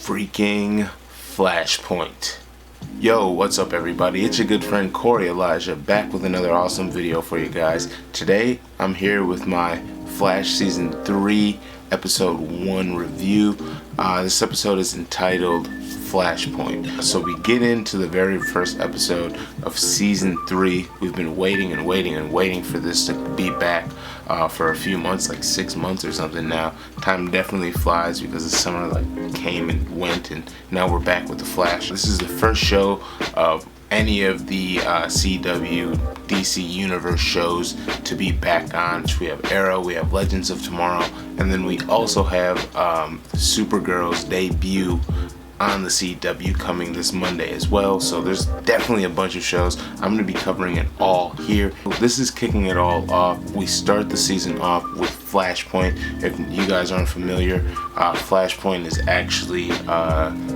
freaking Flashpoint. Yo, what's up everybody? It's your good friend Koerri Elijah back with another awesome video for you guys. Today I'm here with my Flash Season 3 Episode 1 review. This episode is entitled Flashpoint. So we get into the very first episode of Season 3. We've been waiting and waiting for this to be back for a few months, like 6 months or something now. Time definitely flies because the summer came and went, and now we're back with the Flash. This is the first show of any of the CW DC Universe shows to be back on. We have Arrow, we have Legends of Tomorrow, and then we also have Supergirl's debut on the CW coming this Monday as well. So there's definitely a bunch of shows. I'm going to be covering it all here. This is kicking it all off. We start the season off with Flashpoint. If you guys aren't familiar, Flashpoint is actually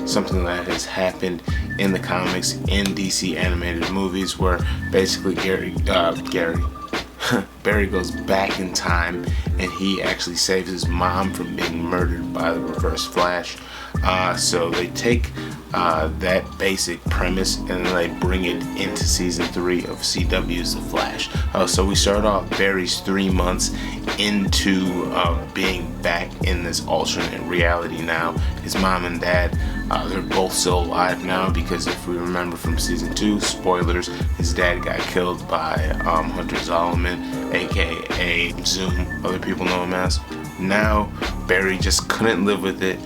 something that has happened in the comics in DC animated movies, where basically Barry goes back in time and he actually saves his mom from being murdered by the Reverse Flash. So they take that basic premise and then they bring it into season 3 of CW's The Flash. So we start off Barry's 3 months into being back in this alternate reality now. His mom and dad, they're both still alive now, because if we remember from season 2, spoilers, his dad got killed by Hunter Zolomon, aka Zoom, other people know him as. Now Barry just couldn't live with it.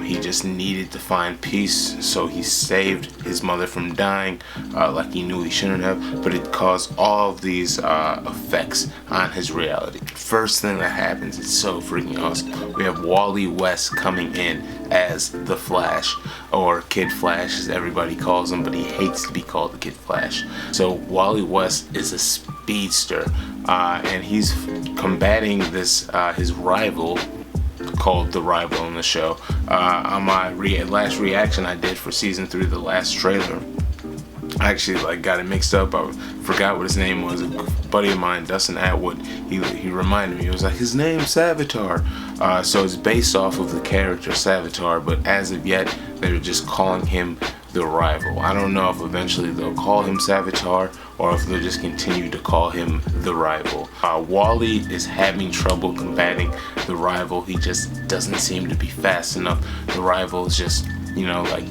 He just needed to find peace, so he saved his mother from dying like he knew he shouldn't have, but it caused all of these effects on his reality. First thing that happens, it's so freaking awesome. We have Wally West coming in as the Flash, or Kid Flash as everybody calls him, but he hates to be called the Kid Flash. So Wally West is a speedster, and he's combating this his rival, called The Rival in the show. On my last reaction I did for season 3, the last trailer, I actually got it mixed up. I forgot what his name was. A buddy of mine, Dustin Atwood, he reminded me. It was like, his name's Savitar. So it's based off of the character Savitar, but as of yet they're just calling him The Rival. I don't know if eventually they'll call him Savitar or if they'll just continue to call him The Rival. Wally is having trouble combating The Rival. He just doesn't seem to be fast enough. The Rival is just,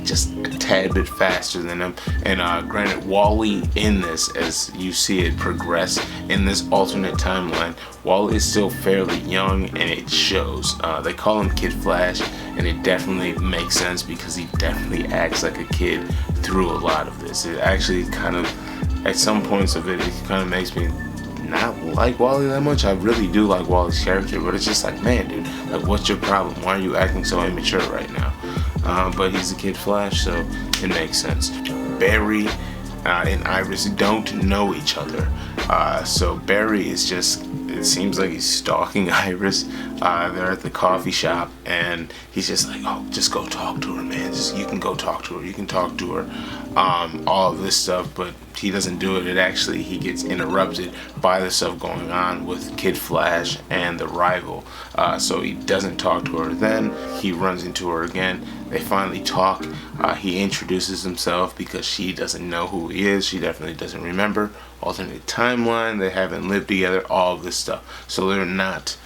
just a tad bit faster than him. And granted, Wally in this, as you see it progress in this alternate timeline, Wally is still fairly young, and it shows. They call him Kid Flash, and it definitely makes sense because he definitely acts like a kid through a lot of this. It actually kind of, at some points of it kind of makes me not like Wally that much. I really do like Wally's character, but it's just like, man, dude, what's your problem? Why are you acting so immature right now? But he's a Kid Flash, so it makes sense. Barry and Iris don't know each other, so Barry is just, it seems like he's stalking Iris. They're at the coffee shop and he's just like, oh, just go talk to her, man. You can go talk to her. You can talk to her. All of this stuff, but he doesn't do it. He gets interrupted by the stuff going on with Kid Flash and the Rival. So he doesn't talk to her. Then he runs into her again. They finally talk. He introduces himself because she doesn't know who he is. She definitely doesn't remember. Alternate timeline. They haven't lived together. All of this stuff. So they're not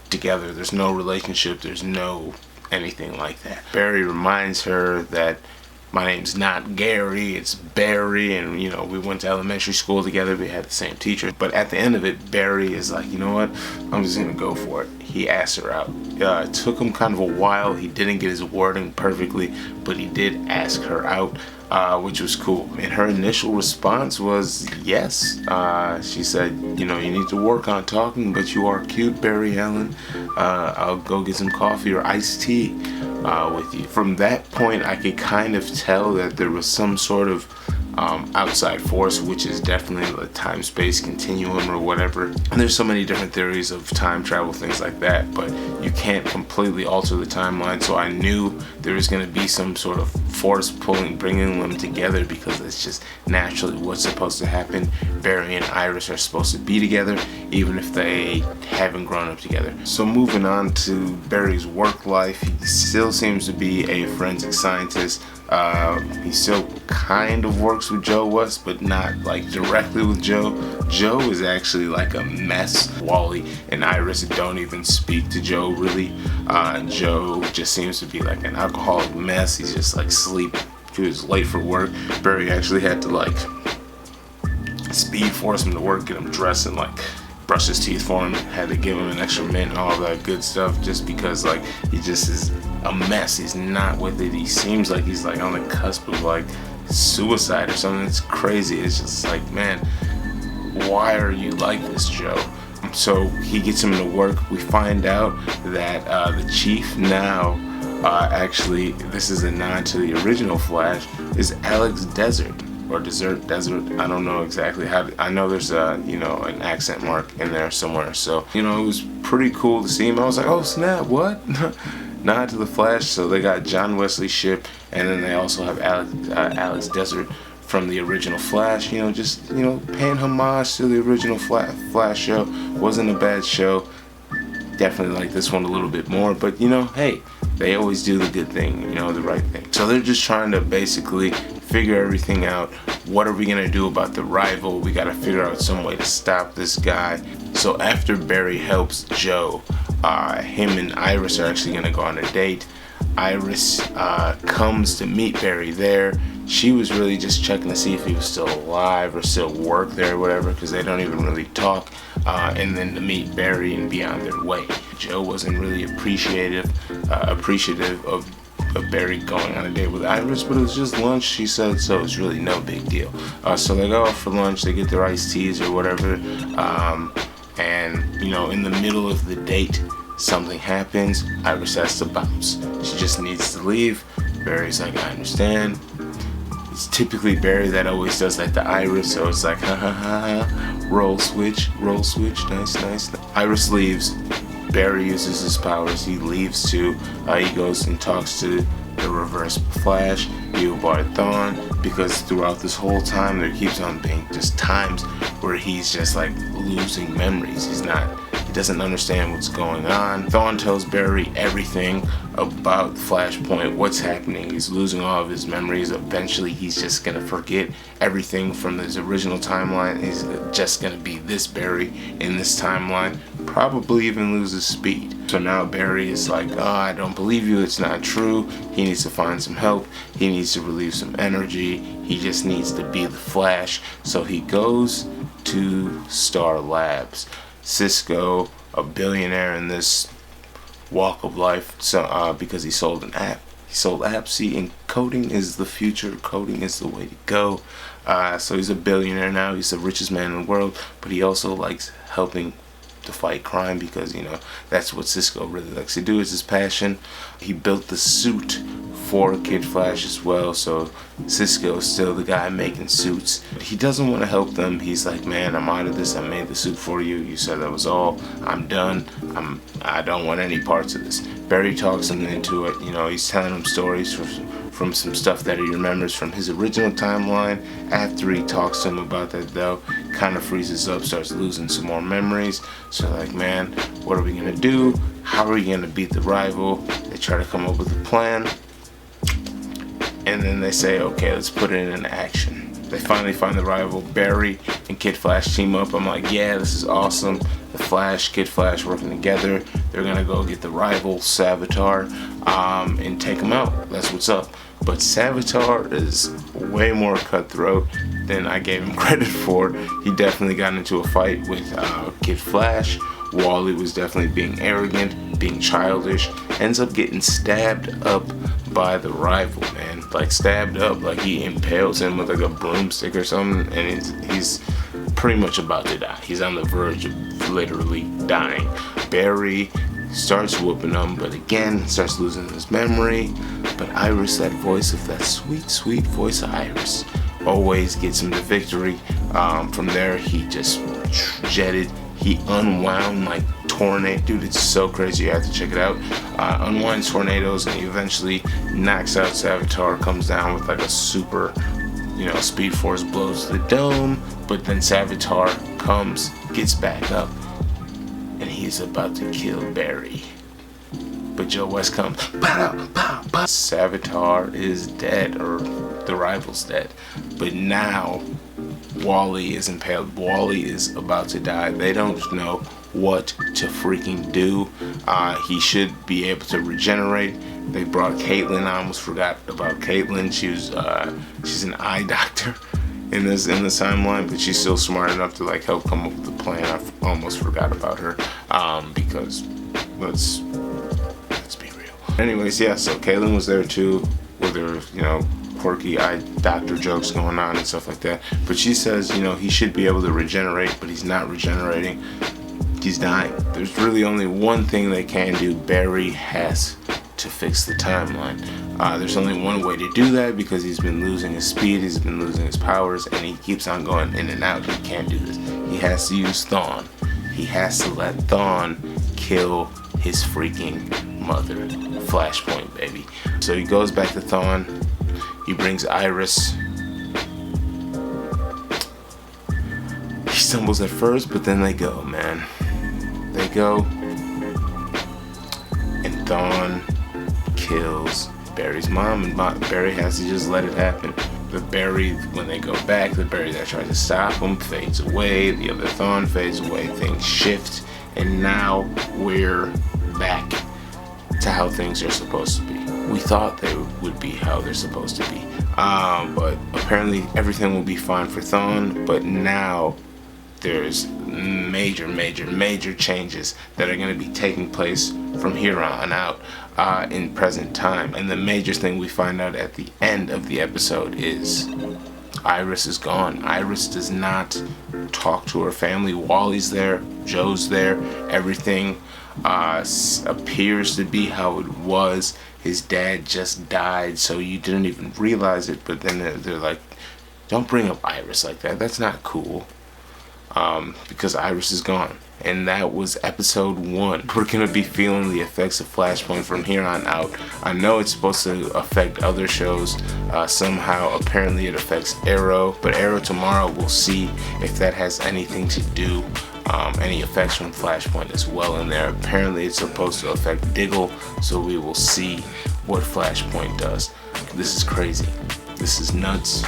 together. There's no relationship. There's no anything like that. Barry reminds her that my name's not Gary, it's Barry, and we went to elementary school together, we had the same teacher. But at the end of it, Barry is like, you know what, I'm just gonna go for it. He asked her out. It took him kind of a while. He didn't get his wording perfectly, but he did ask her out, which was cool. And her initial response was yes. She said, you need to work on talking, but you are cute, Barry Allen. I'll go get some coffee or iced tea with you. From that point, I could kind of tell that there was some sort of outside force, which is definitely the time-space continuum or whatever. And there's so many different theories of time travel, things like that, but you can't completely alter the timeline. So I knew there was going to be some sort of force bringing them together, because it's just naturally what's supposed to happen. Barry and Iris are supposed to be together, even if they haven't grown up together. So moving on to Barry's work life, he still seems to be a forensic scientist. He still kind of works with Joe West, but not like directly with Joe. Joe is actually like a mess. Wally and Iris don't even speak to Joe really. Joe just seems to be like an alcoholic mess. He's just like sleep. He was late for work. Barry actually had to like speed force him to work, get him dressed, and like brush his teeth for him. Had to give him an extra mint and all that good stuff, just because like he just is a mess. He's not with it. He seems like he's like on the cusp of like suicide or something. It's crazy. It's just like, man, why are you like this, Joe? So he gets him to work. We find out that the chief now, actually, this is a nod to the original Flash, is Alex Desert. Or Desert. I don't know exactly how. I know there's an accent mark in there somewhere. So it was pretty cool to see him. I was like, oh snap, what? Nod to the Flash. So they got John Wesley's ship, and then they also have Alex Desert from the original Flash. Just paying homage to the original Flash show. Wasn't a bad show. Definitely like this one a little bit more, but hey, they always do the good thing, the right thing. So they're just trying to basically figure everything out. What are we gonna do about the rival? We gotta figure out some way to stop this guy. So after Barry helps Joe, him and Iris are actually gonna go on a date. Iris comes to meet Barry there. She was really just checking to see if he was still alive or still work there or whatever, because they don't even really talk. And then to meet Barry and be on their way. Joe wasn't really appreciative of Barry going on a date with Iris, but it was just lunch, she said, so it's really no big deal. So they go out for lunch, they get their iced teas or whatever, and in the middle of the date, something happens. Iris has to bounce. She just needs to leave. Barry's like, I understand. It's typically Barry that always does that to Iris, so it's like, ha ha ha ha, roll switch, nice. Iris leaves. Barry uses his powers. He leaves too. He goes and talks to the Reverse Flash, Eobard Thawne, because throughout this whole time there keeps on being just times where he's just like losing memories. He doesn't understand what's going on. Thawne tells Barry everything about Flashpoint, what's happening. He's losing all of his memories. Eventually he's just gonna forget everything from his original timeline. He's just gonna be this Barry in this timeline, probably even lose his speed. So now Barry is like, oh, I don't believe you, it's not true. He needs to find some help. He needs to relieve some energy. He just needs to be the Flash. So he goes to Star Labs. Cisco, a billionaire in this walk of life, so because he sold an app. He sold apps. See, and coding is the future. Coding is the way to go. So he's a billionaire now. He's the richest man in the world, but he also likes helping to fight crime, because that's what Cisco really likes to do. Is his passion. He built the suit for Kid Flash as well, so Cisco is still the guy making suits. He doesn't want to help them. He's like, man, I'm out of this. I made the suit for you. You said that was all. I'm done. I don't want any parts of this. Barry talks him into it. He's telling him stories from some stuff that he remembers from his original timeline. After he talks to him about that, though, kind of freezes up, starts losing some more memories. So like, man, what are we gonna do? How are we gonna beat the rival? They try to come up with a plan, and then they say, okay, let's put it into action. They finally find the rival. Barry and Kid Flash team up. I'm like, yeah, this is awesome. The Flash, Kid Flash working together. They're gonna go get the rival, Savitar, and take him out. That's what's up. But Savitar is way more cutthroat than I gave him credit for. He definitely got into a fight with Kid Flash. Wally was definitely being arrogant, being childish. Ends up getting stabbed up by the rival, man. Like stabbed up, like he impales him with like a broomstick or something, and he's pretty much about to die. He's on the verge of literally dying. Barry starts whooping him, but again starts losing his memory. But Iris, that voice of that sweet voice of Iris, always gets him the victory. From there, he just jetted. He unwound like tornado. Dude, it's so crazy. You have to check it out. Unwinds tornadoes, and he eventually knocks out Savitar. Comes down with like a super, Speed Force blows the dome. But then Savitar comes, gets back up, and he's about to kill Barry. But Joe West comes. Savitar is dead, or the rival's dead. But now Wally is impaled. Wally is about to die. They don't know what to freaking do. He should be able to regenerate. They brought Caitlin. I almost forgot about Caitlin. She's an eye doctor in this timeline, but she's still smart enough to like help come up with the plan. I almost forgot about her because let's be real. Anyways, yeah. So Caitlin was there too with her, quirky eye doctor jokes going on and stuff like that. But she says, he should be able to regenerate, but he's not regenerating. He's dying. There's really only one thing they can do. Barry has to fix the timeline. There's only one way to do that because he's been losing his speed, he's been losing his powers, and he keeps on going in and out. He can't do this. He has to use Thawne. He has to let Thawne kill his freaking mother. Flashpoint, baby. So he goes back to Thawne. He brings Iris. He stumbles at first, but then they go, man. They go. And Thawne kills Barry's mom, and Barry has to just let it happen. The Barry, when they go back, the Barry that tries to stop him fades away. The other Thawne fades away. Things shift. And now we're back to how things are supposed to be. We thought they would be how they're supposed to be. But apparently everything will be fine for Thawne. But now there's major changes that are going to be taking place from here on out in present time. And the major thing we find out at the end of the episode is Iris is gone. Iris does not talk to her family. Wally's there, Joe's there. Everything appears to be how it was. His dad just died, so you didn't even realize it. But then they're like, don't bring up Iris like that. That's not cool. Because Iris is gone. And that was episode 1. We're going to be feeling the effects of Flashpoint from here on out. I know it's supposed to affect other shows somehow. Apparently it affects Arrow. But Arrow tomorrow, we'll see if that has anything to do, any effects from Flashpoint as well in there. Apparently it's supposed to affect Diggle. So we will see what Flashpoint does. This is crazy. This is nuts.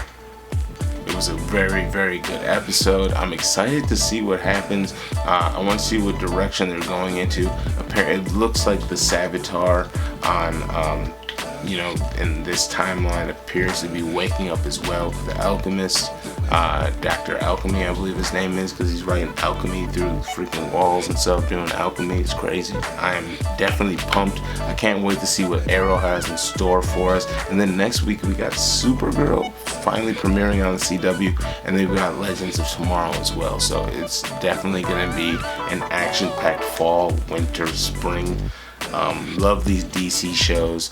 It was a very good episode. I'm excited to see what happens. I want to see what direction they're going into. It looks like the Savitar on, in this timeline appears to be waking up as well. The Alchemist, Dr. Alchemy, I believe his name is, because he's writing alchemy through freaking walls and stuff, doing alchemy. It's crazy. I am definitely pumped. I can't wait to see what Arrow has in store for us. And then next week we got Supergirl finally premiering on the CW, and then we got Legends of Tomorrow as well. So it's definitely going to be an action-packed fall, winter, spring. Love these DC shows,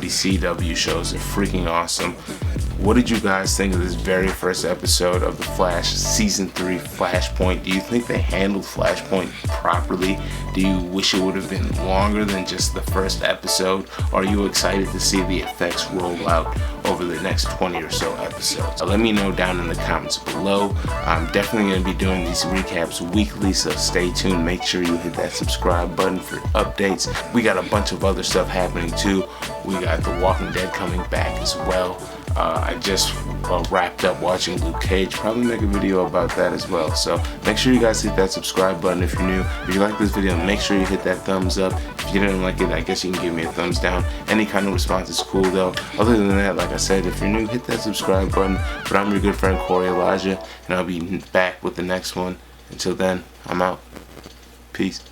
these CW shows. They're freaking awesome. What did you guys think of this very first episode of The Flash Season 3 Flashpoint? Do you think they handled Flashpoint properly? Do you wish it would have been longer than just the first episode? Or are you excited to see the effects roll out over the next 20 or so episodes? Let me know down in the comments below. I'm definitely going to be doing these recaps weekly, so stay tuned. Make sure you hit that subscribe button for updates. We got a bunch of other stuff happening too. We got The Walking Dead coming back as well. I just wrapped up watching Luke Cage. Probably make a video about that as well. So make sure you guys hit that subscribe button if you're new. If you like this video, make sure you hit that thumbs up. If you didn't like it, I guess you can give me a thumbs down. Any kind of response is cool though. Other than that, like I said, if you're new, hit that subscribe button. But I'm your good friend Koerri Elijah, and I'll be back with the next one. Until then, I'm out. Peace.